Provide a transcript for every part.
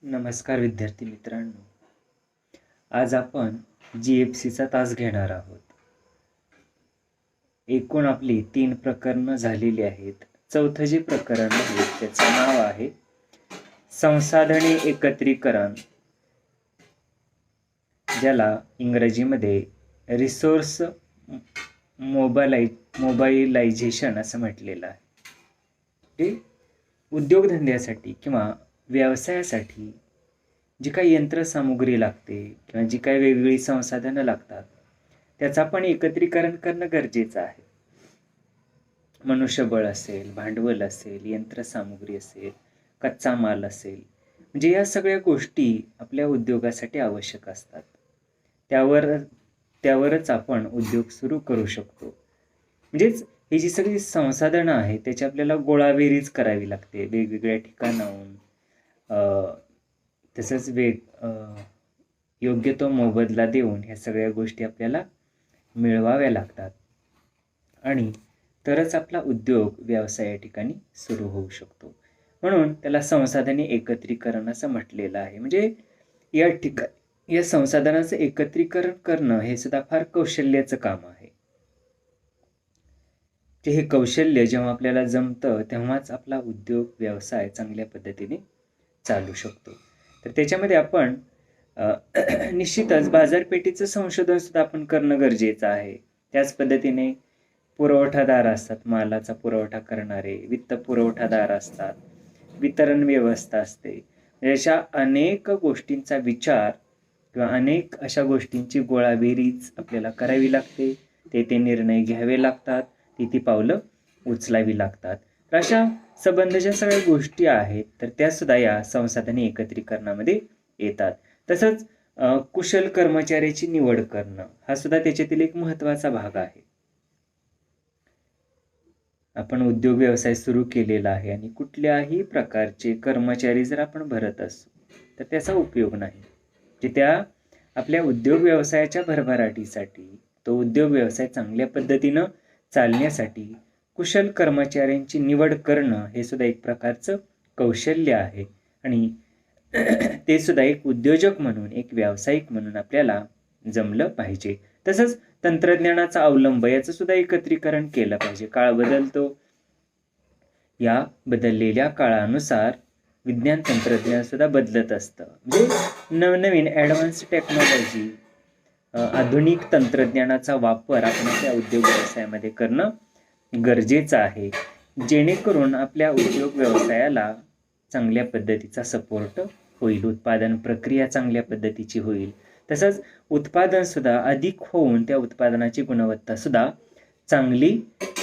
नमस्कार विद्यार्थी मित्रांनो. आज आपण GFCचा तास घेणार आहोत. एकूण आपली 3 प्रकरणं झालेली आहेत. चौथं जे प्रकरण आहे त्याचं नाव आहे संसाधने एकत्रीकरण, ज्याला इंग्रजीमध्ये रिसोर्स मोबाइलायझेशन असं म्हटलेलं आहे. हे उद्योगधंद्यासाठी किंवा व्यवसायासाठी जी काही यंत्रसामुग्री लागते किंवा जी काही वेगवेगळी संसाधनं लागतात त्याचं आपण एकत्रीकरण करणं गरजेचं आहे. मनुष्यबळ असेल, भांडवल असेल, यंत्रसामुग्री असेल, कच्चा माल असेल, म्हणजे या सगळ्या गोष्टी आपल्या उद्योगासाठी आवश्यक असतात. त्यावरच आपण उद्योग सुरू करू शकतो. म्हणजेच ही जी सगळी संसाधनं आहेत त्याची आपल्याला गोळाबेरीज करावी लागते वेगवेगळ्या ठिकाणाहून. तसंच योग्य तो मोबदला देऊन ह्या सगळ्या गोष्टी आपल्याला मिळवाव्या लागतात आणि तरच आपला उद्योग व्यवसाय या ठिकाणी सुरू होऊ शकतो. म्हणून त्याला संसाधने एकत्रीकरण असं म्हटलेलं आहे. म्हणजे या ठिकाणी या संसाधनांचं एकत्रीकरण करणं हे सुद्धा फार कौशल्याचं काम आहे. हे कौशल्य जेव्हा आपल्याला जमतं तेव्हाच आपला उद्योग व्यवसाय चांगल्या पद्धतीने चालू शकतो. तर त्याच्यामध्ये आपण निश्चितच बाजारपेठेचं संशोधन सुद्धा आपण करणं गरजेचं आहे. त्याच पद्धतीने पुरवठादार असतात, मालाचा पुरवठा करणारे, वित्त पुरवठादार असतात, वितरण व्यवस्था असते. अशा अनेक गोष्टींचा विचार किंवा अनेक अशा गोष्टींची गोळाबेरीज आपल्याला करावी लागते. ते निर्णय घ्यावे लागतात, ती पावलं उचलावी लागतात. तर अशा संबंधाच्या सगळ्या गोष्टी आहेत तर त्या सुद्धा या संसाधने एकत्रीकरणामध्ये येतात. तसंच कुशल कर्मचाऱ्याची निवड करणं हा सुद्धा त्याच्यातील एक महत्त्वाचा भाग आहे. आपण उद्योग व्यवसाय सुरू केलेला आहे आणि कुठल्याही प्रकारचे कर्मचारी जर आपण भरत असू तर त्याचा उपयोग नाही. जे त्या आपल्या उद्योग व्यवसायाच्या भरभराटीसाठी, तो उद्योग व्यवसाय चांगल्या पद्धतीनं चालण्यासाठी कुशल कर्मचाऱ्यांची निवड करणं हे सुद्धा एक प्रकारचं कौशल्य आहे आणि ते सुद्धा एक उद्योजक म्हणून, एक व्यावसायिक म्हणून आपल्याला जमलं पाहिजे. तसंच तंत्रज्ञानाचा अवलंब याचं सुद्धा एकत्रीकरण केलं पाहिजे. काळ बदलतो, या बदललेल्या काळानुसार विज्ञान तंत्रज्ञान सुद्धा बदलत असतं. म्हणजे नवनवीन ॲडव्हान्स टेक्नॉलॉजी, आधुनिक तंत्रज्ञानाचा वापर आपण आपल्या उद्योग व्यवसायामध्ये करणं गरजेचं आहे, जेणेकरून आपल्या उद्योग व्यवसायाला चांगल्या पद्धतीचा सपोर्ट होईल, उत्पादन प्रक्रिया चांगल्या पद्धतीची होईल. तसंच उत्पादन सुद्धा अधिक होऊन त्या उत्पादनाची गुणवत्ता सुद्धा चांगली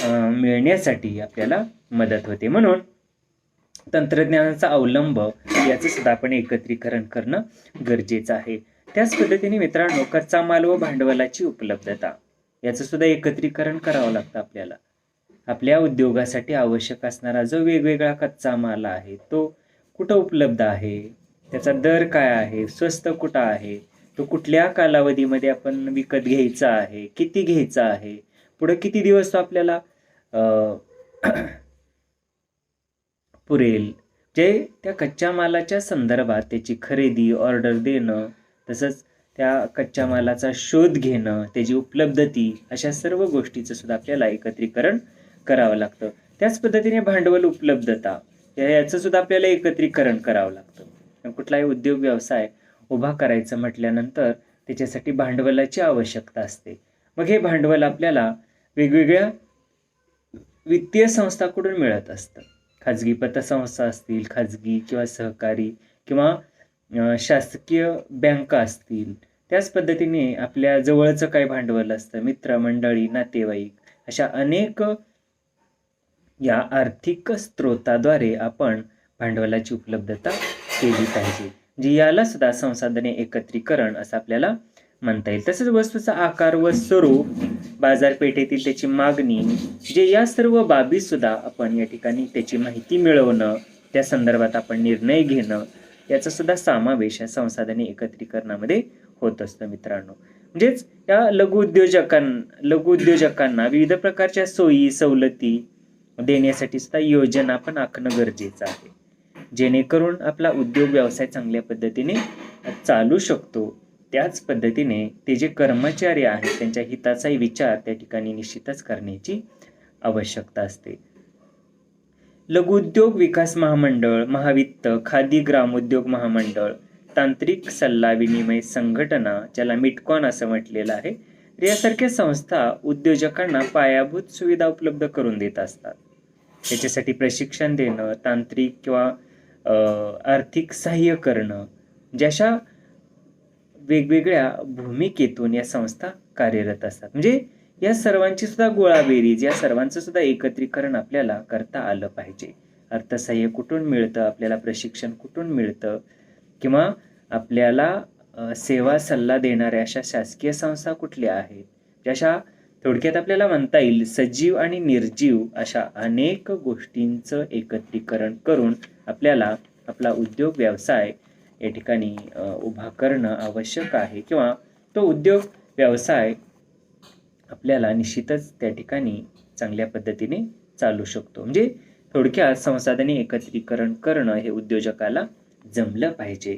मिळण्यासाठी आपल्याला मदत होते. म्हणून तंत्रज्ञानाचा अवलंब याचं सुद्धा आपण एकत्रीकरण करणं गरजेचं आहे. त्याच पद्धतीने मित्रांनो, कच्चा माल व भांडवलाची उपलब्धता याचं सुद्धा एकत्रीकरण करावं लागतं आपल्याला. आपल्या उद्योगासाठी आवश्यक असणारा जो वेगवेगळा कच्चा माल आहे तो कुठं उपलब्ध आहे, त्याचा दर काय आहे, स्वस्त कुठं आहे, तो कुठल्या कालावधीमध्ये आपण विकत घ्यायचा आहे, किती घ्यायचा आहे, पुढे किती दिवस तो आपल्याला पुरेल, जे त्या कच्च्या मालाच्या संदर्भात त्याची खरेदी, ऑर्डर देणं, तसंच त्या कच्च्या मालाचा शोध घेणं, त्याची उपलब्धती, अशा सर्व गोष्टीचं सुद्धा आपल्याला एकत्रीकरण करावं लागतं. त्याच पद्धतीने भांडवल उपलब्धता याचं सुद्धा आपल्याला एकत्रीकरण करावं लागतं. कुठलाही उद्योग व्यवसाय उभा करायचं म्हटल्यानंतर त्याच्यासाठी भांडवलाची आवश्यकता असते. मग हे भांडवल आपल्याला वेगवेगळ्या वित्तीय संस्थांकडून मिळत असतं. खाजगी पतसंस्था असतील, खाजगी किंवा सहकारी किंवा शासकीय बँका असतील. त्याच पद्धतीने आपल्या जवळचं काही भांडवल असतं, मित्रमंडळी, नातेवाईक, अशा अनेक या आर्थिक स्रोताद्वारे आपण भांडवलाची उपलब्धता केली पाहिजे. म्हणजे याला सुद्धा संसाधने एकत्रीकरण असं आपल्याला म्हणता येईल. तसंच वस्तूचा आकार व स्वरूप, बाजारपेठेतील त्याची मागणी, जे या सर्व बाबी सुद्धा आपण या ठिकाणी त्याची माहिती मिळवणं, त्या संदर्भात आपण निर्णय घेणं, याचा सुद्धा समावेश या संसाधने एकत्रीकरणामध्ये होत असतं मित्रांनो. म्हणजेच या लघु उद्योजकांना विविध प्रकारच्या सोयी सवलती देण्यासाठी सुद्धा योजना पण आखणं गरजेचं आहे. जेणेकरून आपला उद्योग व्यवसाय चांगल्या पद्धतीने चालू शकतो. त्याच पद्धतीने ते जे कर्मचारी आहेत त्यांच्या हिताचाही विचार त्या ठिकाणी निश्चितच करण्याची आवश्यकता असते. लघुउद्योग विकास महामंडळ, महावित्त, खादी ग्रामोद्योग महामंडळ, तांत्रिक सल्ला विनिमय संघटना, ज्याला मिटकॉन असं म्हटलेलं आहे, यासारख्या संस्था उद्योजकांना पायाभूत सुविधा उपलब्ध करून देत असतात. त्याच्यासाठी प्रशिक्षण देणं, तांत्रिक किंवा आर्थिक सहाय्य करणं, जशा वेगवेगळ्या भूमिकेतून या संस्था कार्यरत असतात. म्हणजे या सर्वांची सुद्धा गोळाबेरीज, या सर्वांचं सुद्धा एकत्रीकरण आपल्याला करता आलं पाहिजे. अर्थसहाय्य कुठून मिळतं, आपल्याला प्रशिक्षण कुठून मिळतं, किंवा आपल्याला सेवा सल्ला देणाऱ्या अशा शासकीय संस्था कुठल्या आहेत, जशा थोडक्यात आपल्याला म्हणता येईल सजीव आणि निर्जीव अशा अनेक गोष्टींचं एकत्रीकरण करून आपल्याला आपला उद्योग व्यवसाय या ठिकाणी उभा करणं आवश्यक आहे, किंवा तो उद्योग व्यवसाय आपल्याला निश्चितच त्या ठिकाणी चांगल्या पद्धतीने चालू शकतो. म्हणजे थोडक्यात संसाधने एकत्रीकरण करणं हे उद्योजकाला जमलं पाहिजे.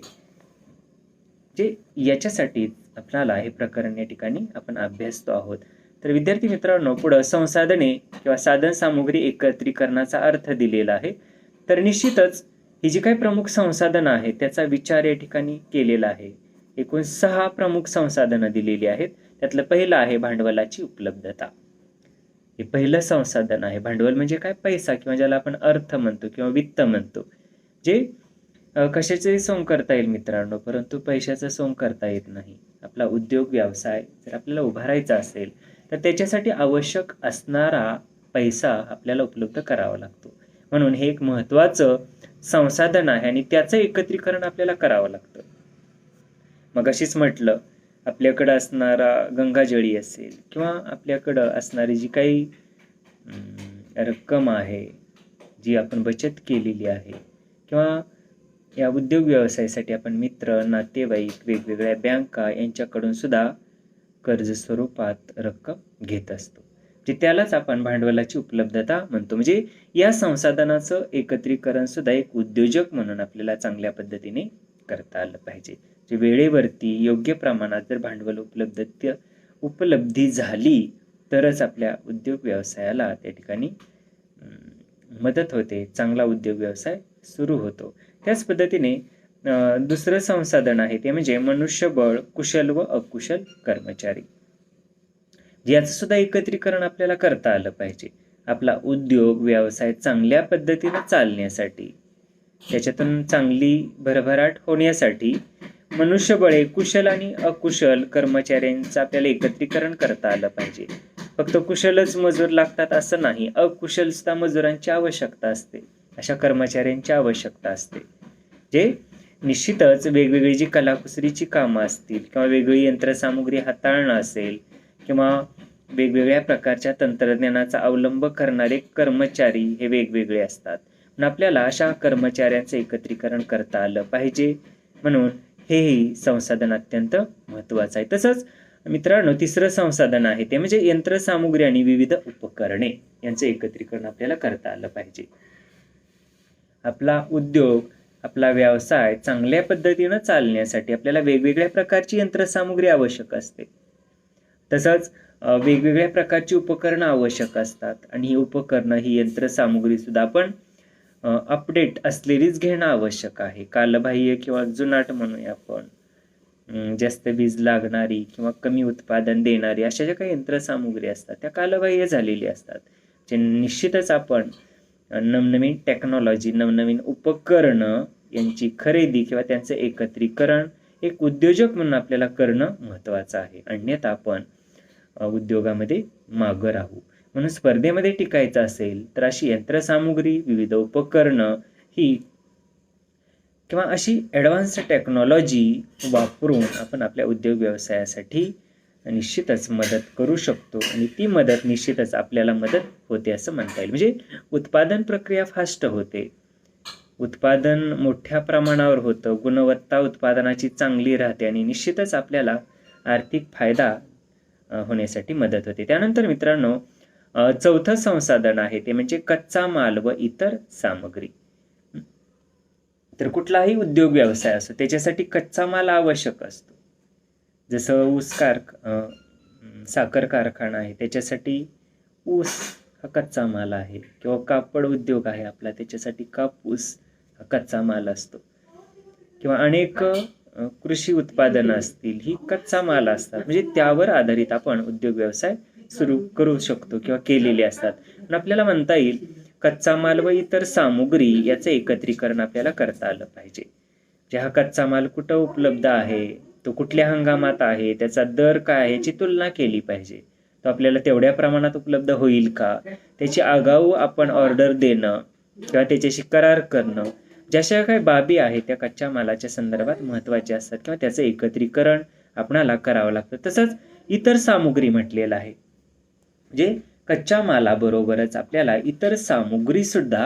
जे याच्यासाठी आपल्याला हे प्रकरण या ठिकाणी आपण अभ्यासतो आहोत. तर विद्यार्थी मित्रांनो, पुढं संसाधने किंवा साधन सामुग्री एकत्रीकरणाचा अर्थ दिलेला आहे. तर निश्चितच ही जी काही प्रमुख संसाधनं आहेत त्याचा विचार या ठिकाणी केलेला आहे. एकूण 6 प्रमुख संसाधनं दिलेली आहेत. त्यातलं पहिलं आहे भांडवलाची उपलब्धता. हे पहिलं संसाधन आहे. भांडवल म्हणजे काय? पैसा, किंवा ज्याला आपण अर्थ म्हणतो किंवा वित्त म्हणतो, जे कशाचंही सोंग करता येईल मित्रांनो, परंतु पैशाचं सोंग करता येत नाही. आपला उद्योग व्यवसाय जर आपल्याला उभारायचा असेल तर त्याच्यासाठी आवश्यक असणारा पैसा आपल्याला उपलब्ध करावा लागतो. म्हणून हे एक महत्त्वाचं संसाधन आहे आणि त्याचं एकत्रीकरण आपल्याला करावं लागतं. मग अशीच म्हटलं, आपल्याकडं असणारा गंगाजळी असेल, किंवा आपल्याकडं असणारी जी काही रक्कम आहे, जी आपण बचत केलेली आहे, किंवा या उद्योग व्यवसायासाठी आपण मित्र, नातेवाईक, वेगवेगळ्या बँका यांच्याकडून सुद्धा कर्ज स्वरूपात रक्कम घेत असतो, जे त्यालाच आपण भांडवलाची उपलब्धता म्हणतो. म्हणजे या संसाधनाचं एकत्रीकरण सुद्धा एक उद्योजक म्हणून आपल्याला चांगल्या पद्धतीने करता आलं पाहिजे. जे वेळेवरती योग्य प्रमाणात जर भांडवल उपलब्धी झाली तरच आपल्या उद्योग व्यवसायाला त्या ठिकाणी मदत होते, चांगला उद्योग व्यवसाय सुरू होतो. त्याच पद्धतीने दुसरं संसाधन आहे ते म्हणजे मनुष्यबळ, कुशल व अकुशल कर्मचारी, याचं सुद्धा एकत्रीकरण आपल्याला करता आलं पाहिजे. आपला उद्योग व्यवसाय चांगल्या पद्धतीने चालण्यासाठी, त्याच्यातून चांगली भरभराट होण्यासाठी मनुष्यबळ, कुशल आणि अकुशल कर्मचाऱ्यांचं आपल्याला एकत्रीकरण करता आलं पाहिजे. फक्त कुशलच मजूर लागतात असं नाही, अकुशल सुद्धा मजुरांची आवश्यकता असते, अशा कर्मचाऱ्यांची आवश्यकता असते, जे निश्चितच वेगवेगळी जी कलाकुसरीची कामं असतील, किंवा वेगळी यंत्रसामुग्री हाताळणं असेल, किंवा वेगवेगळ्या प्रकारच्या तंत्रज्ञानाचा अवलंब करणारे कर्मचारी हे वेगवेगळे असतात. म्हणून आपल्याला अशा कर्मचाऱ्यांचं एकत्रीकरण करता आलं पाहिजे. म्हणून हेही संसाधन अत्यंत महत्त्वाचं आहे. तसंच मित्रांनो, तिसरं संसाधन आहे ते म्हणजे यंत्रसामुग्री आणि विविध उपकरणे यांचं एकत्रीकरण आपल्याला करता आलं पाहिजे. आपला उद्योग, आपला व्यवसाय चांगल्या पद्धतीनं चालण्यासाठी आपल्याला वेगवेगळ्या प्रकारची यंत्रसामुग्री आवश्यक असते. तसंच वेगवेगळ्या प्रकारची उपकरणं आवश्यक असतात, आणि ही उपकरणं, ही यंत्रसामुग्री सुद्धा आपण अपडेट असलेलीच घेणं आवश्यक आहे. कालबाह्य किंवा जुनाट म्हणूया आपण, जास्त वीज लागणारी किंवा कमी उत्पादन देणारी अशा ज्या काही यंत्रसामुग्री असतात त्या कालबाह्य झालेली असतात, जे निश्चितच आपण नवनवीन टेक्नॉलॉजी, नवनवीन उपकरणं यांची खरेदी किंवा त्यांचं एकत्रीकरण एक उद्योजक म्हणून आपल्याला करणं महत्त्वाचं आहे. अन्यथा आपण उद्योगामध्ये मागं राहू. म्हणून स्पर्धेमध्ये टिकायचं असेल तर अशी यंत्रसामुग्री, विविध उपकरणं ही किंवा अशी ॲडव्हान्स टेक्नॉलॉजी वापरून आपण आपल्या उद्योग व्यवसायासाठी निश्चितच मदत करू शकतो, आणि ती मदत निश्चितच आपल्याला मदत होते असं म्हणता येईल. म्हणजे उत्पादन प्रक्रिया फास्ट होते, उत्पादन मोठ्या प्रमाणावर होतं, गुणवत्ता उत्पादनाची चांगली राहते, आणि निश्चितच आपल्याला आर्थिक फायदा होण्यासाठी मदत होते. त्यानंतर मित्रांनो, चौथं संसाधन आहे ते म्हणजे कच्चा माल व इतर सामग्री. तर कुठलाही उद्योग व्यवसाय असतो त्याच्यासाठी कच्चा माल आवश्यक असतो. जसं साखर कारखाना आहे त्याच्यासाठी ऊस हा कच्चा माल आहे, किंवा कापड उद्योग आहे आपला त्याच्यासाठी कापूस हा कच्चा माल असतो, किंवा अनेक कृषी उत्पादनं असतील ही कच्चा माल असतात. म्हणजे त्यावर आधारित आपण उद्योग व्यवसाय सुरू करू शकतो किंवा केलेले असतात. पण आपल्याला म्हणता येईल कच्चा माल व इतर सामुग्री याचं एकत्रीकरण आपल्याला करता आलं पाहिजे. जे हा कच्चा माल कुठं उपलब्ध आहे, तो कुठल्या हंगामात आहे, त्याचा दर काय आहे याची तुलना केली पाहिजे. तो आपल्याला तेवढ्या प्रमाणात उपलब्ध होईल का, त्याची आगाऊ आपण ऑर्डर देणं किंवा त्याच्याशी करार करणं, जशा काही बाबी आहेत त्या कच्च्या मालाच्या संदर्भात महत्त्वाच्या असतात किंवा त्याचं एकत्रीकरण आपणाला करावं लागतं. तसंच इतर सामुग्री म्हटलेलं आहे, म्हणजे कच्च्या मालाबरोबरच आपल्याला इतर सामुग्री सुद्धा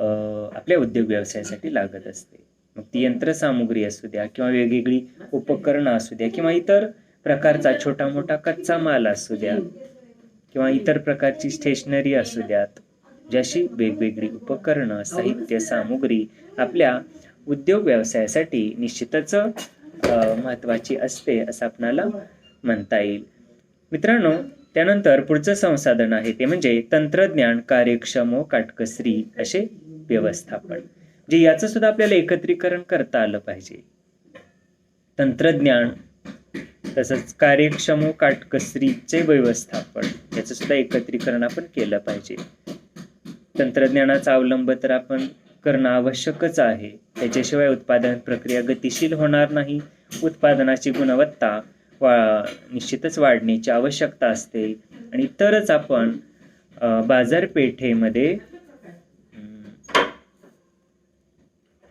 आपल्या उद्योग व्यवसायासाठी लागत असते. मग ती यंत्रसामुग्री असू द्या किंवा वेगवेगळी उपकरणं असू द्या किंवा इतर प्रकारचा छोटा मोठा कच्चा माल असू द्या किंवा इतर प्रकारची स्टेशनरी असू द्यात, जशी वेगवेगळी उपकरणं, साहित्य, सामुग्री आपल्या उद्योग व्यवसायासाठी निश्चितच महत्त्वाची असते असं आपणाला म्हणता येईल. मित्रांनो, त्यानंतर पुढचं संसाधन आहे ते म्हणजे तंत्रज्ञान, कार्यक्षम व काटकसरी असे व्यवस्थापन. जे याचं सुद्धा आपल्याला एकत्रीकरण करता आलं पाहिजे. तंत्रज्ञान तसंच कार्यक्षम व काटकसरीचे व्यवस्थापन याचं सुद्धा एकत्रीकरण आपण केलं पाहिजे. तंत्रज्ञानाचा अवलंब तर आपण करणं आवश्यकच आहे. त्याच्याशिवाय उत्पादन प्रक्रिया गतिशील होणार नाही. उत्पादनाची गुणवत्ता निश्चितच वाढण्याची आवश्यकता असते आणि तरच आपण बाजारपेठेमध्ये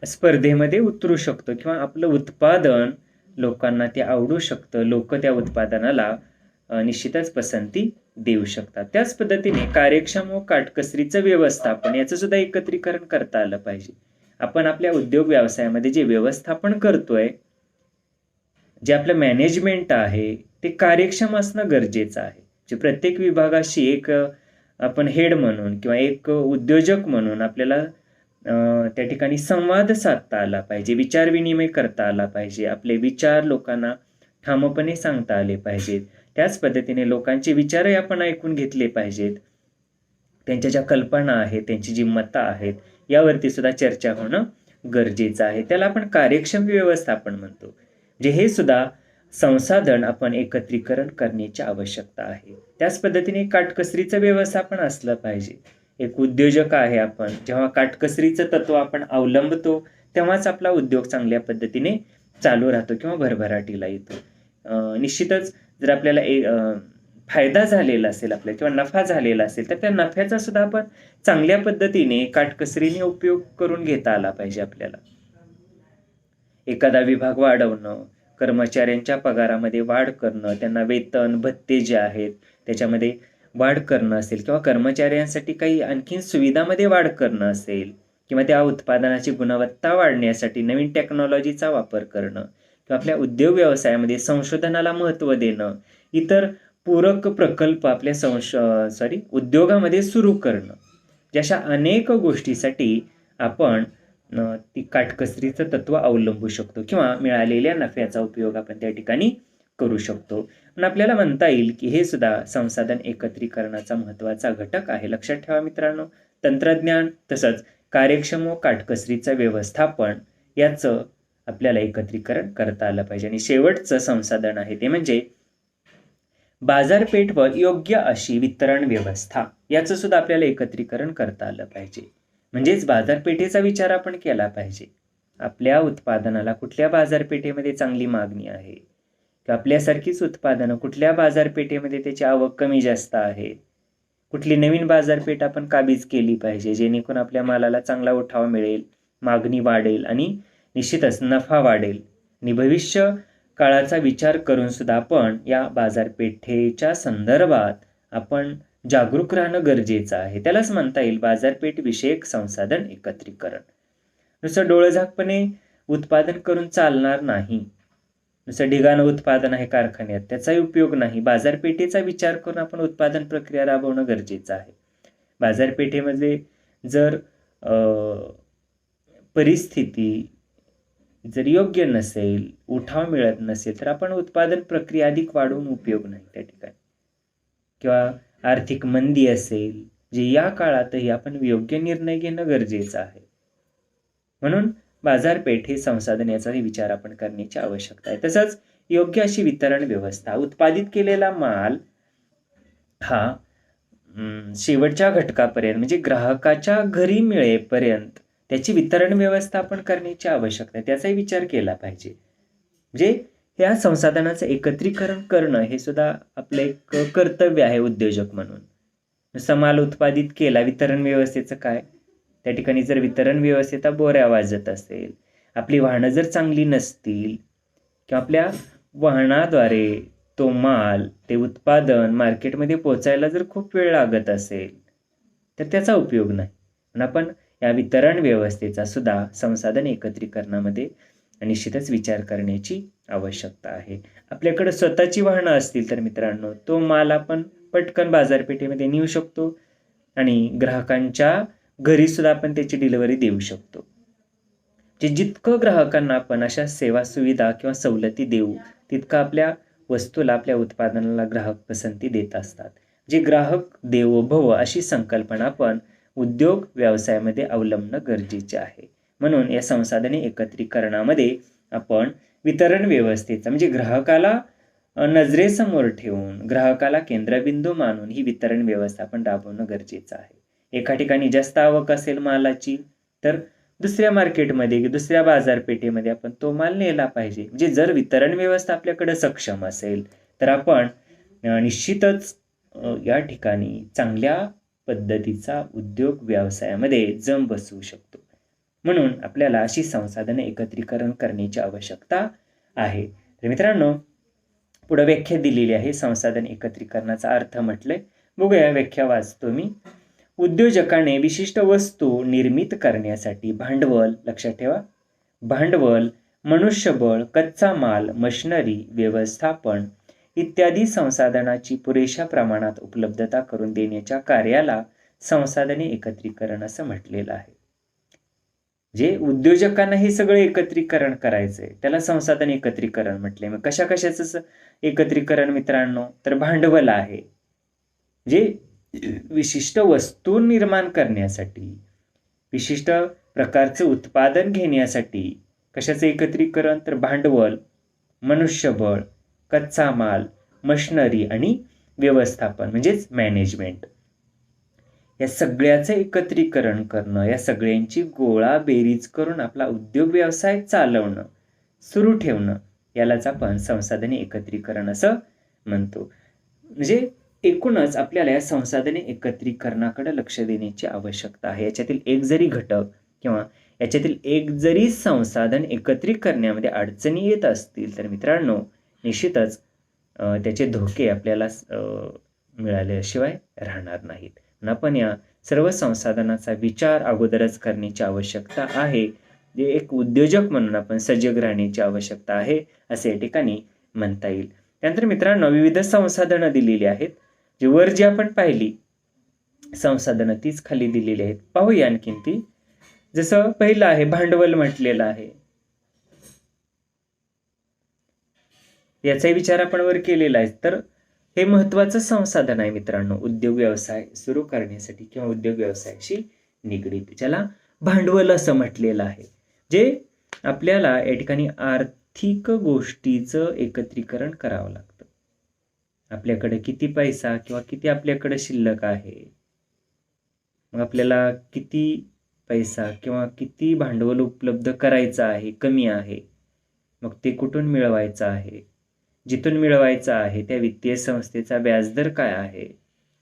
स्पर्धेमध्ये उतरू शकतो किंवा आपलं उत्पादन लोकांना ते आवडू शकतं. लोक त्या उत्पादनाला निश्चितच पसंती देऊ शकतात. त्याच पद्धतीने कार्यक्षम व काटकसरीचं व्यवस्थापन याचं सुद्धा एकत्रीकरण करता आलं पाहिजे. आपण आपल्या उद्योग व्यवसायामध्ये जे व्यवस्थापन करतोय, जे आपलं मॅनेजमेंट आहे ते कार्यक्षम असणं गरजेचं आहे. जे प्रत्येक विभागाशी एक आपण हेड म्हणून किंवा एक उद्योजक म्हणून आपल्याला त्या ठिकाणी संवाद साधता आला पाहिजे, विचार विनिमय करता आला पाहिजे, आपले विचार लोकांना ठामपणे सांगता आले पाहिजेत. त्याच पद्धतीने लोकांचे विचारही आपण ऐकून घेतले पाहिजेत. त्यांच्या ज्या कल्पना आहेत, त्यांची जी मतं आहेत यावरती सुद्धा चर्चा होणं गरजेचं आहे. त्याला आपण कार्यक्षम व्यवस्थापन म्हणतो. म्हणजे हे सुद्धा संसाधन आपण एकत्रीकरण करण्याची आवश्यकता आहे. त्याच पद्धतीने काटकसरीचं व्यवस्थापन असलं पाहिजे. एक उद्योजक आहे आपण, जेव्हा काटकसरीचं तत्व आपण अवलंबतो तेव्हाच आपला उद्योग चांगल्या पद्धतीने चालू राहतो किंवा भरभराटीला येतो. निश्चितच जर आपल्याला फायदा झालेला असेल आपल्या किंवा नफा झालेला असेल तर त्या नफ्याचा सुद्धा आपण चांगल्या पद्धतीने काटकसरीने उपयोग करून घेता आला पाहिजे. आपल्याला एखादा विभाग वाढवणं, कर्मचाऱ्यांच्या पगारामध्ये वाढ करणं, त्यांना वेतन भत्ते जे आहेत त्याच्यामध्ये वाढ करणं असेल किंवा कर्मचाऱ्यांसाठी काही आणखीन सुविधामध्ये वाढ करणं असेल किंवा त्या उत्पादनाची गुणवत्ता वाढण्यासाठी नवीन टेक्नॉलॉजीचा वापर करणं किंवा आपल्या उद्योग व्यवसायामध्ये संशोधनाला महत्त्व देणं, इतर पूरक प्रकल्प आपल्या उद्योगामध्ये सुरू करणं, जशा अनेक गोष्टीसाठी आपण ती काटकसरीचं तत्व अवलंबू शकतो किंवा मिळालेल्या नफ्याचा उपयोग आपण त्या ठिकाणी करू शकतो. पण आपल्याला म्हणता येईल की हे सुद्धा संसाधन एकत्रीकरणाचा महत्त्वाचा घटक आहे. लक्षात ठेवा मित्रांनो, तंत्रज्ञान तसंच कार्यक्षम व काटकसरीचं व्यवस्थापन याचं आपल्याला एकत्रीकरण करता आलं पाहिजे. आणि शेवटचं संसाधन आहे ते म्हणजे बाजारपेठ व योग्य अशी वितरण व्यवस्था याचं सुद्धा आपल्याला एकत्रीकरण करता आलं पाहिजे. म्हणजेच बाजारपेठेचा विचार आपण केला पाहिजे. आपल्या उत्पादनाला कुठल्या बाजारपेठेमध्ये चांगली मागणी आहे, आपल्यासारखीच उत्पादनं कुठल्या बाजारपेठेमध्ये त्याची आवक कमी जास्त आहे, कुठली नवीन बाजारपेठ आपण काबीज केली पाहिजे जेणेकरून आपल्या मालाला चांगला उठाव मिळेल, मागणी वाढेल आणि निश्चितच नफा वाढेल. आणि भविष्य काळाचा विचार करून सुद्धा आपण या बाजारपेठेच्या संदर्भात आपण जागरूक राहणं गरजेचं आहे. त्यालाच म्हणता येईल बाजारपेठ विषयक संसाधन एकत्रीकरण. नुसतं डोळेझाकपणे उत्पादन करून चालणार नाही. नुसतं ढिगाणं उत्पादन आहे कारखान्यात त्याचाही उपयोग नाही. बाजारपेठेचा विचार करून आपण उत्पादन प्रक्रिया राबवणं गरजेचं आहे. बाजारपेठेमध्ये जर परिस्थिती जर योग्य नसेल, उठाव मिळत नसेल, तर आपण उत्पादन प्रक्रिया अधिक वाढवून उपयोग नाही त्या ठिकाणी. किंवा आर्थिक मंदी असेल, जे या काळातही आपण योग्य निर्णय घेणं गरजेचं आहे. म्हणून बाजारपेठ हे संसाधन याचाही विचार आपण करण्याची आवश्यकता आहे. तसंच योग्य अशी वितरण व्यवस्था, उत्पादित केलेला माल हा शेवटच्या घटकापर्यंत म्हणजे ग्राहकाच्या घरी मिळेपर्यंत त्याची वितरण व्यवस्था आपण करण्याची आवश्यकता आहे. त्याचाही विचार केला पाहिजे. म्हणजे या संसाधनाचं एकत्रीकरण करणं हे सुद्धा आपलं एक कर्तव्य आहे उद्योजक म्हणून. नुसता माल उत्पादित केला, वितरण व्यवस्थेचं काय? त्या ठिकाणी जर वितरण व्यवस्थेचा बोऱ्या वाजत असेल, आपली वाहनं जर चांगली नसतील किंवा आपल्या वाहनाद्वारे तो माल, ते उत्पादन मार्केटमध्ये पोचायला जर खूप वेळ लागत असेल, तर त्याचा उपयोग नाही. पण आपण या वितरण व्यवस्थेचा सुद्धा संसाधन एकत्रीकरणामध्ये निश्चितच विचार करण्याची आवश्यकता आहे. आपल्याकडे स्वतःची वाहनं असतील तर मित्रांनो, तो माल आपण पटकन बाजारपेठेमध्ये नेऊ शकतो आणि ग्राहकांच्या घरी सुद्धा आपण त्याची डिलिव्हरी देऊ शकतो. जितकं ग्राहकांना आपण अशा सेवा सुविधा किंवा सवलती देऊ, तितकं आपल्या वस्तूला, आपल्या उत्पादनाला ग्राहक पसंती देत असतात. जे ग्राहक देवो भव अशी संकल्पना आपण उद्योग व्यवसायामध्ये अवलंबणं गरजेचे आहे. म्हणून या संसाधने एकत्रीकरणामध्ये आपण वितरण व्यवस्थेचा म्हणजे ग्राहकाला नजरेसमोर ठेवून, ग्राहकाला केंद्रबिंदू मानून ही वितरण व्यवस्था आपण राबवणं गरजेचं आहे. एका ठिकाणी जास्त आवक असेल मालाची, तर दुसऱ्या मार्केटमध्ये, दुसऱ्या बाजारपेठेमध्ये आपण तो माल नेला पाहिजे. म्हणजे जर वितरण व्यवस्था आपल्याकडे सक्षम असेल, तर आपण निश्चितच या ठिकाणी चांगल्या पद्धतीचा उद्योग व्यवसायामध्ये जम बसवू शकतो. म्हणून आपल्याला अशी संसाधने एकत्रीकरण करण्याची आवश्यकता आहे. तर मित्रांनो, पुढे व्याख्या दिलेली आहे. संसाधन एकत्रीकरणाचा अर्थ म्हटलंय. बघूया व्याख्या वाचतो मी. उद्योजकाने विशिष्ट वस्तू निर्मित करण्यासाठी भांडवल, लक्षात ठेवा, भांडवल, मनुष्यबळ, कच्चा माल, मशिनरी, व्यवस्थापन इत्यादी संसाधनाची पुरेशा प्रमाणात उपलब्धता करून देण्याच्या कार्याला संसाधने एकत्रीकरण असं म्हटलेलं आहे. जे उद्योजकांना हे सगळं एकत्रीकरण करायचंय, त्याला संसाधन एकत्रीकरण म्हटले. मग कशा कशाचं एकत्रीकरण मित्रांनो? तर भांडवल आहे, जे विशिष्ट वस्तू निर्माण करण्यासाठी, विशिष्ट प्रकारचे उत्पादन घेण्यासाठी कशाचं एकत्रीकरण? तर भांडवल, मनुष्यबळ, कच्चा माल, मशिनरी आणि व्यवस्थापन म्हणजेच मॅनेजमेंट, या सगळ्याचं एकत्रीकरण करणं, या सगळ्यांची गोळा बेरीज करून आपला उद्योग व्यवसाय चालवणं, सुरू ठेवणं, यालाच आपण संसाधने एकत्रीकरण असं म्हणतो. म्हणजे एकूणच आपल्याला या संसाधने एकत्रीकरणाकडे लक्ष देण्याची आवश्यकता आहे. याच्यातील एक जरी घटक किंवा याच्यातील एक जरी संसाधन एकत्रित करण्यामध्ये अडचणी येत असतील, तर मित्रांनो निश्चितच त्याचे धोके आपल्याला मिळाल्याशिवाय राहणार नाहीत. आपण या सर्व संसाधनाचा विचार अगोदरच करण्याची आवश्यकता आहे. जे एक उद्योजक म्हणून आपण सजग राहण्याची आवश्यकता आहे असे या ठिकाणी म्हणता येईल. त्यानंतर मित्रांनो, विविध संसाधनं दिलेली आहेत. जे वर जी आपण पाहिली संसाधनं तीच खाली दिलेली आहेत. पाहूया आणखीन ती. जसं पहिलं आहे भांडवल म्हटलेलं आहे. याचाही विचार आपण वर केलेला आहे. तर हे महत्वाचं संसाधन आहे मित्रांनो उद्योग व्यवसाय सुरू करण्यासाठी किंवा उद्योग व्यवसायाशी निगडीत, ज्याला भांडवल असं म्हटलेलं आहे. जे आपल्याला या ठिकाणी आर्थिक गोष्टीचं एकत्रीकरण करावं लागतं. आपल्याकडे किती पैसा किंवा किती आपल्याकडे शिल्लक आहे, मग आपल्याला किती पैसा किंवा किती भांडवल उपलब्ध करायचं आहे, कमी आहे, मग ते कुठून मिळवायचं आहे, जिथून मिळवायचं आहे त्या वित्तीय संस्थेचा व्याजदर काय आहे,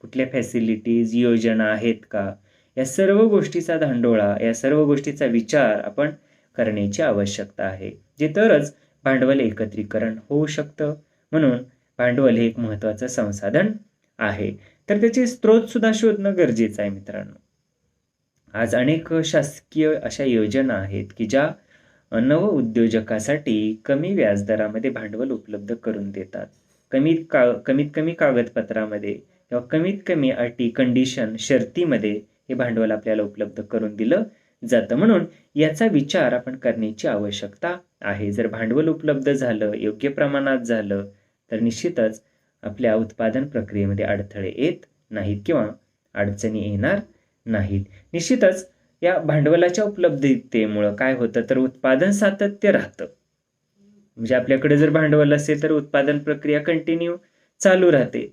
कुठल्या फॅसिलिटीज योजना आहेत का, या सर्व गोष्टीचा धांडोळा, या सर्व गोष्टीचा विचार आपण करण्याची आवश्यकता आहे. जे तरच भांडवल एकत्रीकरण होऊ शकतं. म्हणून भांडवल हे एक महत्त्वाचं संसाधन आहे. तर त्याचे स्रोत सुद्धा शोधणं गरजेचं आहे मित्रांनो. आज अनेक शासकीय अशा योजना आहेत की ज्या नव उद्योजकासाठी कमी व्याजदरामध्ये भांडवल उपलब्ध करून देतात. कमीत कमी कागदपत्रामध्ये किंवा कमीत कमी अटी, कंडिशन, शर्तीमध्ये हे भांडवल आपल्याला उपलब्ध करून दिलं जातं. म्हणून याचा विचार आपण करण्याची आवश्यकता आहे. जर भांडवल उपलब्ध झालं, योग्य प्रमाणात झालं, तर निश्चितच आपल्या उत्पादन प्रक्रियेमध्ये अडथळे येत नाहीत किंवा अडचणी येणार नाहीत. निश्चितच या भांडवलाच्या उपलब्धतेमुळं काय होतं, तर उत्पादन सातत्य राहतं. म्हणजे आपल्याकडे जर भांडवल असेल तर उत्पादन प्रक्रिया कंटिन्यू चालू राहते,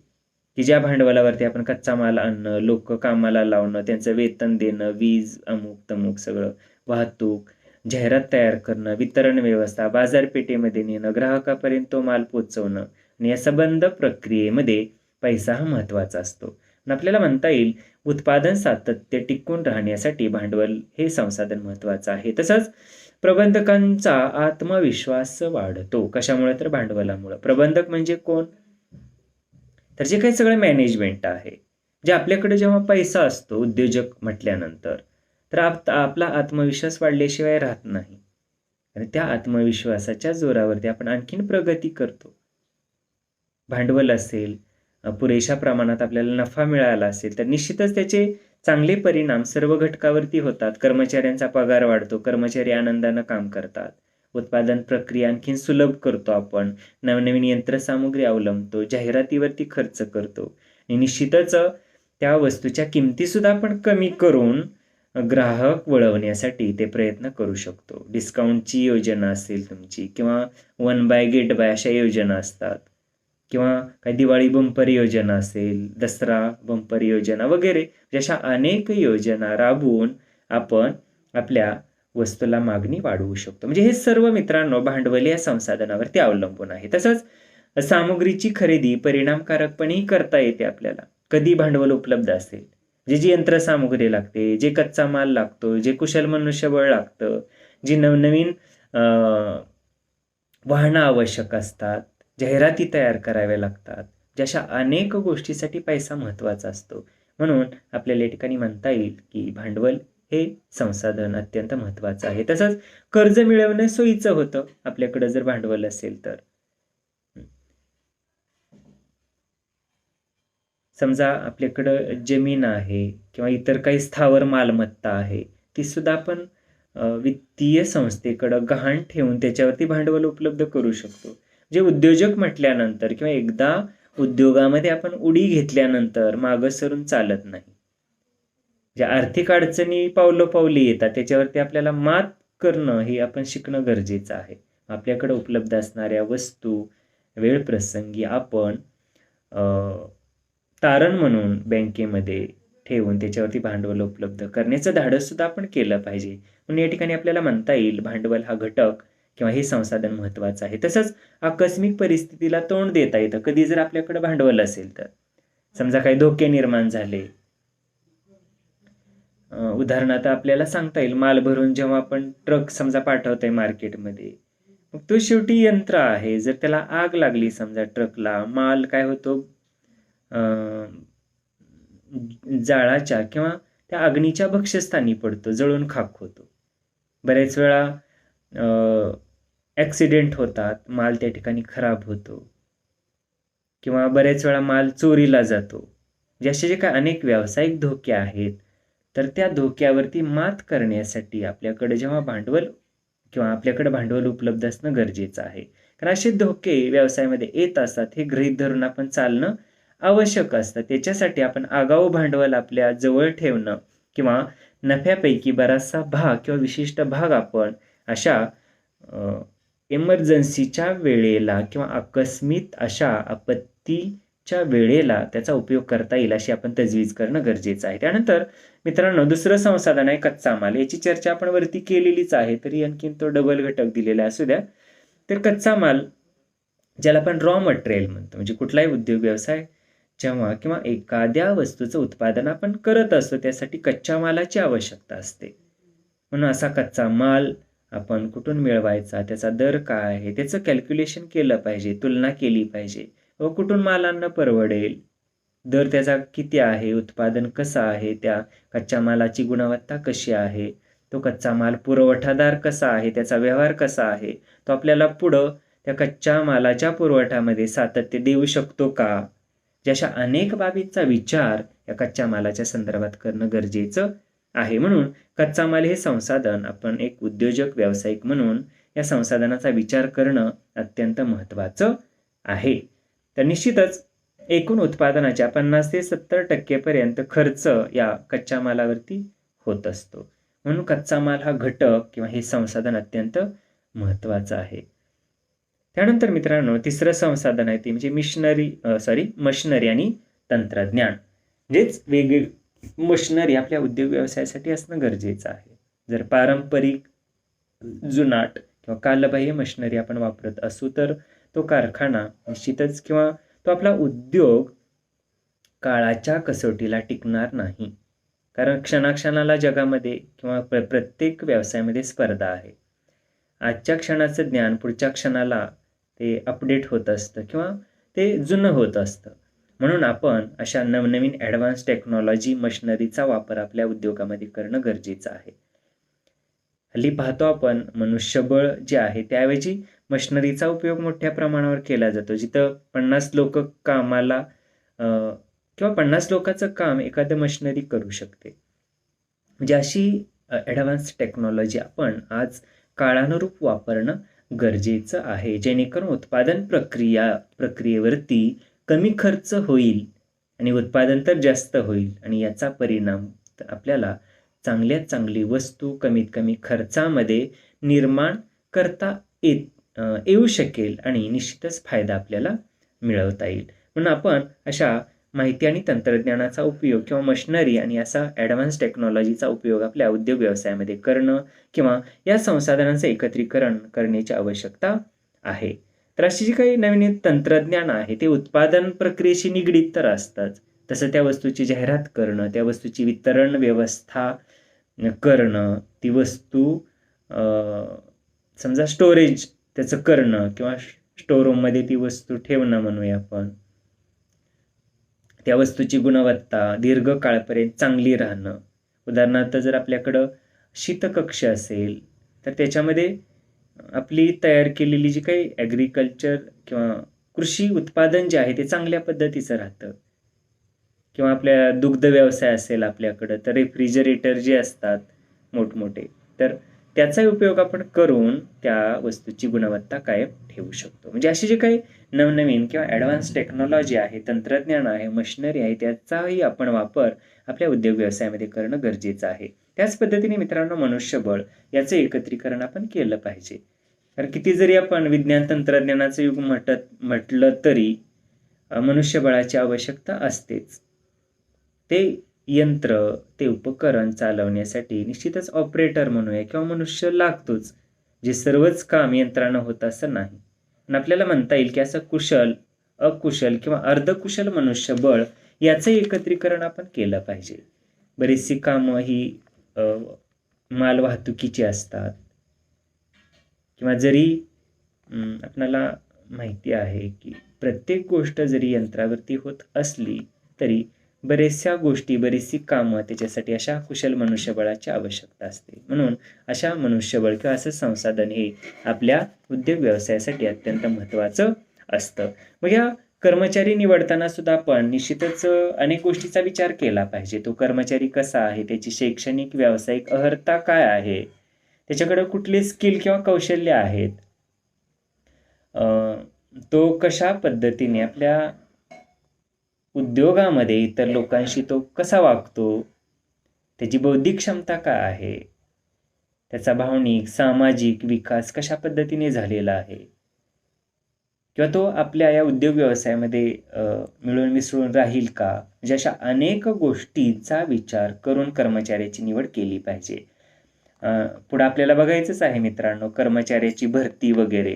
की ज्या भांडवलावरती आपण कच्चा माल आणणं, लोक कामाला लावणं, त्यांचं वेतन देणं, वीज, अमुक तमुक सगळं, वाहतूक, जाहिरात तयार करणं, वितरण व्यवस्था, बाजारपेठेमध्ये नेणं, ग्राहकापर्यंत तो माल पोचवणं आणि या संबंध प्रक्रियेमध्ये पैसा हा महत्त्वाचा असतो. आणि आपल्याला म्हणता येईल उत्पादन सातत्य टिकून राहण्यासाठी भांडवल हे संसाधन महत्त्वाचं आहे. तसंच प्रबंधकांचा आत्मविश्वास वाढतो. कशामुळे, तर भांडवलामुळे. प्रबंधक म्हणजे कोण, तर जे काही सगळं मॅनेजमेंट आहे, जे आपल्याकडे जेव्हा पैसा असतो उद्योजक म्हटल्यानंतर, तर आपला आत्मविश्वास वाढल्याशिवाय राहत नाही आणि त्या आत्मविश्वासाच्या जोरावरती आपण आणखीन प्रगती करतो. भांडवल असेल, पुरेशा प्रमाणात आपल्याला नफा मिळाला असेल तर निश्चितच त्याचे चांगले परिणाम सर्व घटकावरती होतात. कर्मचाऱ्यांचा पगार वाढतो, कर्मचारी आनंदानं काम करतात, उत्पादन प्रक्रिया आणखीन सुलभ करतो आपण, नवनवीन यंत्रसामुग्री अवलंबतो, जाहिरातीवरती खर्च करतो आणि निश्चितच त्या वस्तूच्या किमतीसुद्धा आपण कमी करून ग्राहक वळवण्यासाठी ते प्रयत्न करू शकतो. डिस्काउंटची योजना असेल तुमची किंवा 1 बाय गेट बाय अशा योजना असतात किंवा काही दिवाळी बंपर योजना असेल, दसरा बंपर योजना वगैरे अशा अनेक योजना राबवून आपण आपल्या वस्तूला मागणी वाढवू शकतो. म्हणजे हे सर्व मित्रांनो भांडवली या संसाधनावरती अवलंबून आहे. तसंच सामुग्रीची खरेदी परिणामकारकपणेही करता येते आपल्याला. कधी भांडवल उपलब्ध असेल, जी यंत्रसामुग्री लागते, जे कच्चा माल लागतो, जे कुशल मनुष्यबळ लागतं, जी नवनवीन वाहनं आवश्यक असतात, जाहिराती तयार कराव्या लागतात, जशा अनेक गोष्टीसाठी पैसा महत्त्वाचा असतो. म्हणून आपल्याला या ठिकाणी म्हणता येईल की भांडवल हे संसाधन अत्यंत महत्त्वाचं आहे. तसंच कर्ज मिळवणं सोयीचं होतं आपल्याकडे जर भांडवल असेल तर. समजा आपल्याकडं जमीन आहे किंवा इतर काही स्थावर मालमत्ता आहे, ती सुद्धा आपण वित्तीय संस्थेकडं गहाण ठेवून त्याच्यावरती भांडवल उपलब्ध करू शकतो. जे उद्योजक म्हटल्यानंतर किंवा एकदा उद्योगामध्ये आपण उडी घेतल्यानंतर मागं सरून चालत नाही. ज्या आर्थिक अडचणी पावलोपावली येतात त्याच्यावरती आपल्याला मात करणं हे आपण शिकणं गरजेचं आहे. आपल्याकडे उपलब्ध असणाऱ्या वस्तू वेळप्रसंगी आपण तारण म्हणून बँकेमध्ये ठेवून त्याच्यावरती भांडवल उपलब्ध करण्याचं धाडस सुद्धा आपण केलं पाहिजे. म्हणून या ठिकाणी आपल्याला म्हणता येईल भांडवल हा घटक किंवा हे संसाधन महत्त्वाचं आहे. तसंच आकस्मिक परिस्थितीला तोंड देता येतं कधी जर आपल्याकडे भांडवल असेल तर. समजा काही धोके निर्माण झाले, उदाहरणार्थ आपल्याला सांगता येईल माल भरून जेव्हा आपण ट्रक समजा पाठवतोय मार्केटमध्ये, मग तो शेवटी यंत्र आहे, जर त्याला आग लागली समजा ट्रकला, माल काय होतो जाळाच्या किंवा त्या अग्नीच्या भक्ष्यस्थानी पडतो, जळून खाक होतो. बरेच वेळा ॲक्सिडेंट होतात, माल त्या ठिकाणी खराब होतो किंवा बरेच वेळा माल चोरीला जातो. जसे जे काय अनेक व्यावसायिक धोके आहेत, तर त्या धोक्यावरती मात करण्यासाठी आपल्याकडे जेव्हा भांडवल किंवा आपल्याकडे भांडवल उपलब्ध असणं गरजेचं आहे. कारण असे धोके व्यवसायामध्ये येत असतात, हे गृहीत धरून आपण चालणं आवश्यक असतं. त्याच्यासाठी आपण आगाऊ भांडवल आपल्या जवळ ठेवणं किंवा नफ्यापैकी बराचसा भाग किंवा विशिष्ट भाग आपण अशा इमर्जन्सीच्या वेळेला किंवा आकस्मिक अशा आपत्तीच्या वेळेला त्याचा उपयोग करता येईल अशी आपण तजवीज करणं गरजेचं आहे. त्यानंतर मित्रांनो दुसरं संसाधन आहे कच्चा माल. याची चर्चा आपण वरती केलेलीच आहे, तरी आणखीन तो डबल घटक दिलेला असू द्या. तर कच्चा माल ज्याला आपण रॉ मटेरियल म्हणतो, म्हणजे कुठलाही उद्योग व्यवसाय जेव्हा किंवा एखाद्या वस्तूचं उत्पादन आपण करत असतो त्यासाठी कच्च्या मालाची आवश्यकता असते. म्हणून असा कच्चा माल आपण कुठून मिळवायचा, त्याचा दर काय आहे, त्याचं कॅल्क्युलेशन केलं पाहिजे, तुलना केली पाहिजे व कुठून माल आणणं परवडेल, दर त्याचा किती आहे, उत्पादन कसं आहे, त्या कच्च्या मालाची गुणवत्ता कशी आहे, तो कच्चा माल पुरवठादार कसा आहे, त्याचा व्यवहार कसा आहे, तो आपल्याला पुढं त्या कच्च्या मालाच्या पुरवठ्यामध्ये सातत्य देऊ शकतो का, जशा अनेक बाबींचा विचार या कच्च्या मालाच्या संदर्भात करणं गरजेचं आहे. म्हणून कच्चा माल हे संसाधन आपण एक उद्योजक व्यावसायिक म्हणून या संसाधनाचा विचार करणं अत्यंत महत्त्वाचं आहे. तर निश्चितच एकूण उत्पादनाच्या 50 ते 70% पर्यंत खर्च या कच्च्या मालावरती होत असतो. म्हणून कच्चा माल हा घटक किंवा हे संसाधन अत्यंत महत्त्वाचं आहे. त्यानंतर मित्रांनो तिसरं संसाधन आहे ते म्हणजे मशिनरी आणि तंत्रज्ञान. म्हणजेच वेगवेगळी मशिनरी आपल्या उद्योग व्यवसायासाठी असणं गरजेचं आहे. जर पारंपरिक जुनाट किंवा कालबाह्य मशिनरी आपण वापरत असू तर तो कारखाना निश्चितच किंवा तो आपला उद्योग काळाच्या कसोटीला टिकणार नाही. कारण क्षणाक्षणाला जगामध्ये किंवा प्रत्येक व्यवसायामध्ये स्पर्धा आहे. आजच्या क्षणाचं ज्ञान पुढच्या क्षणाला ते अपडेट होत असतं किंवा ते जुनं होत असतं. म्हणून आपण अशा नवनवीन ॲडव्हान्स टेक्नॉलॉजी मशिनरीचा वापर आपल्या उद्योगामध्ये करणं गरजेचं आहे. हल्ली पाहतो आपण मनुष्यबळ जे आहे त्याऐवजी मशिनरीचा उपयोग मोठ्या प्रमाणावर केला जातो. जिथं 50 लोक कामाला किंवा 50 लोकांचं काम एखादं मशिनरी करू शकते. म्हणजे अशी ॲडव्हान्स टेक्नॉलॉजी आपण आज काळानुरूप वापरणं गरजेचं आहे. जेणेकरून उत्पादन प्रक्रियेवरती कमी खर्च होईल आणि उत्पादन तर जास्त होईल आणि याचा परिणाम आपल्याला चांगल्यात चांगली वस्तू कमीत कमी खर्चामध्ये निर्माण करता येऊ शकेल आणि निश्चितच फायदा आपल्याला मिळवता येईल. म्हणून आपण अशा माहिती आणि तंत्रज्ञानाचा उपयोग किंवा मशिनरी आणि असा ॲडव्हान्स टेक्नॉलॉजीचा उपयोग आपल्या उद्योग व्यवसायामध्ये करणं किंवा या संसाधनांचं एकत्रीकरण करण्याची आवश्यकता आहे. तर अशी जी काही नवीन तंत्रज्ञान आहे ते उत्पादन प्रक्रियेशी निगडीत तर असतात. तसं त्या वस्तूची जाहिरात करणं, त्या वस्तूची वितरण व्यवस्था करणं, ती वस्तू समजा स्टोरेज त्याचं करणं किंवा स्टोरूममध्ये ती वस्तू ठेवणं म्हणूया आपण. त्या वस्तूची गुणवत्ता दीर्घकाळपर्यंत चांगली राहणं. उदाहरणार्थ जर आपल्याकडं शीतकक्ष असेल तर त्याच्यामध्ये आपली तयार केलेली जी काही ॲग्रिकल्चर किंवा कृषी उत्पादन जे आहे ते चांगल्या पद्धतीचं राहतं. किंवा आपल्या दुग्ध व्यवसाय असेल आपल्याकडं तर रेफ्रिजरेटर जे असतात मोठमोठे तर त्याचा उपयोग आपण करून त्या वस्तूची गुणवत्ता कायम ठेवू शकतो. म्हणजे अशी जे काही नवनवीन किंवा ॲडव्हान्स टेक्नॉलॉजी आहे, तंत्रज्ञान आहे, मशिनरी आहे त्याचाही आपण वापर आपल्या उद्योग व्यवसायामध्ये करणं गरजेचं आहे. त्याच पद्धतीने मित्रांनो मनुष्यबळ याचं एकत्रीकरण आपण केलं पाहिजे. कारण किती जरी आपण विज्ञान तंत्रज्ञानाचं युग म्हटलं तरी मनुष्यबळाची आवश्यकता असतेच. ते यंत्र ते उपकरण चालवण्यासाठी निश्चितच ऑपरेटर म्हणूया किंवा मनुष्य लागतोच. जे सर्वच काम यंत्रानं होत असं नाही. पण आपल्याला म्हणता येईल की असं कुशल, अकुशल किंवा अर्धकुशल मनुष्यबळ याचं एकत्रीकरण आपण केलं पाहिजे. बरीचशी कामं ही माल वाहतुकीची असतात किंवा जरी आपल्याला माहिती आहे की प्रत्येक गोष्ट जरी यंत्रावरती होत असली तरी बरीचशी कामं त्याच्यासाठी अशा कुशल मनुष्यबळाची आवश्यकता असते. म्हणून अशा मनुष्यबळ किंवा असं संसाधन हे आपल्या उद्योग व्यवसायासाठी अत्यंत महत्त्वाचं असतं. मग या कर्मचारी निवडताना सुद्धा आपण निश्चितच अनेक गोष्टीचा विचार केला पाहिजे. तो कर्मचारी कसा आहे, त्याची शैक्षणिक व्यावसायिक अर्हता काय आहे, त्याच्याकडे कुठले स्किल किंवा कौशल्य आहेत, तो कशा पद्धतीने आपल्या उद्योगामध्ये इतर लोकांशी तो कसा वागतो, त्याची बौद्धिक क्षमता काय आहे, त्याचा भावनिक सामाजिक विकास कशा पद्धतीने झालेला आहे किंवा तो आपल्या या उद्योग व्यवसायामध्ये मिळून मिसळून राहील का. म्हणजे अशा अनेक गोष्टींचा विचार करून कर्मचाऱ्याची निवड केली पाहिजे. पुढे आपल्याला बघायचंच आहे मित्रांनो कर्मचाऱ्याची भरती वगैरे.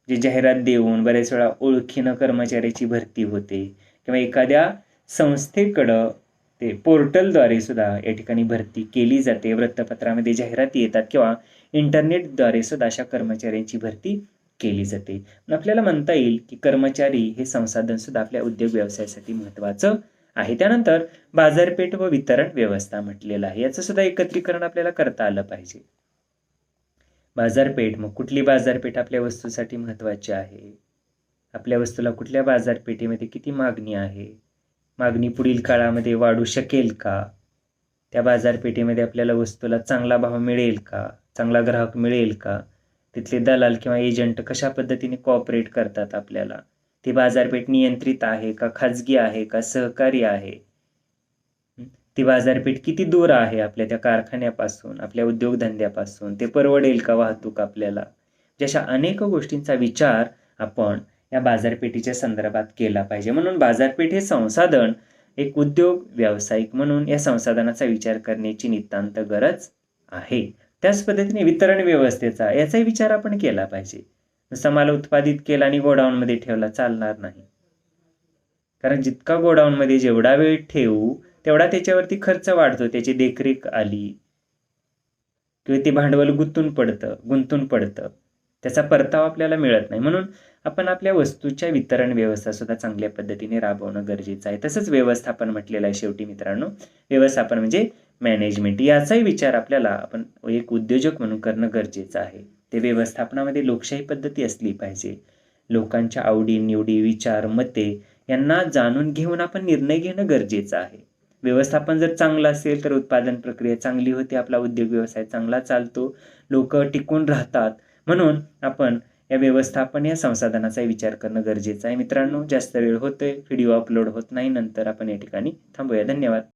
जे जाहिरात देऊन बऱ्याच वेळा ओळखीनं कर्मचाऱ्याची भरती होते किंवा एखाद्या संस्थेकडं ते पोर्टलद्वारे सुद्धा या ठिकाणी भरती केली जाते. वृत्तपत्रामध्ये जाहिराती येतात किंवा इंटरनेटद्वारे सुद्धा अशा कर्मचाऱ्यांची भरती केली जाते. पण आपल्याला म्हणता येईल की कर्मचारी हे संसाधन सुद्धा आपल्या उद्योग व्यवसायासाठी महत्त्वाचं आहे. त्यानंतर बाजारपेठ व वितरण व्यवस्था म्हटलेलं आहे. याचं सुद्धा एकत्रीकरण आपल्याला करता आलं पाहिजे. बाजारपेठ, मग कुठली बाजारपेठ आपल्या वस्तूसाठी महत्त्वाची आहे, आपल्या वस्तूला कुठल्या बाजारपेठेमध्ये किती मागणी आहे, मागणी पुढील काळामध्ये वाढू शकेल का, त्या बाजारपेठेमध्ये आपल्याला वस्तूला चांगला भाव मिळेल का, चांगला ग्राहक मिळेल का, तिथले दलाल किंवा एजंट कशा पद्धतीने कॉपरेट करतात आपल्याला, ती बाजारपेठ नियंत्रित आहे का, खाजगी आहे का, सहकारी आहे, ती बाजारपेठ किती दूर आहे आपल्या त्या कारखान्यापासून, आपल्या उद्योगधंद्यापासून, ते परवडेल का वाहतूक आपल्याला, जशा अनेक गोष्टींचा विचार आपण या बाजारपेठेच्या संदर्भात केला पाहिजे. म्हणून बाजारपेठ हे संसाधन एक उद्योग व्यावसायिक म्हणून या संसाधनाचा विचार करण्याची नितांत गरज आहे. त्याच पद्धतीने वितरण व्यवस्थेचा याचाही विचार आपण केला पाहिजे. नुसता माल उत्पादित केला आणि गोडाऊनमध्ये ठेवला चालणार नाही. कारण जितका गोडाऊनमध्ये जेवढा वेळ ठेवू तेवढा त्याच्यावरती खर्च वाढतो, त्याची देखरेख आली किंवा ते भांडवल गुंतून पडतं, त्याचा परतावा आपल्याला मिळत नाही. म्हणून आपण आपल्या वस्तूच्या वितरण व्यवस्था सुद्धा चांगल्या पद्धतीने राबवणं गरजेचं आहे. तसंच व्यवस्थापन म्हटलेलं आहे शेवटी मित्रांनो. व्यवस्थापन म्हणजे मॅनेजमेंट, याचाही विचार आपल्याला आपण एक उद्योजक म्हणून करणं गरजेचं आहे. ते व्यवस्थापनामध्ये लोकशाही पद्धती असली पाहिजे. लोकांच्या आवडी निवडी, विचार, मते यांना जाणून घेऊन आपण निर्णय घेणं गरजेचं आहे. व्यवस्थापन जर चांगलं असेल तर उत्पादन प्रक्रिया चांगली होते, आपला उद्योग व्यवसाय चांगला चालतो, लोक टिकून राहतात. म्हणून आपण या व्यवस्थापन या संसाधनाचा विचार करणं गरजेचं आहे. मित्रांनो, जास्त वेळ होतोय, व्हिडिओ अपलोड होत नाही, नंतर आपण या ठिकाणी थांबूया. धन्यवाद.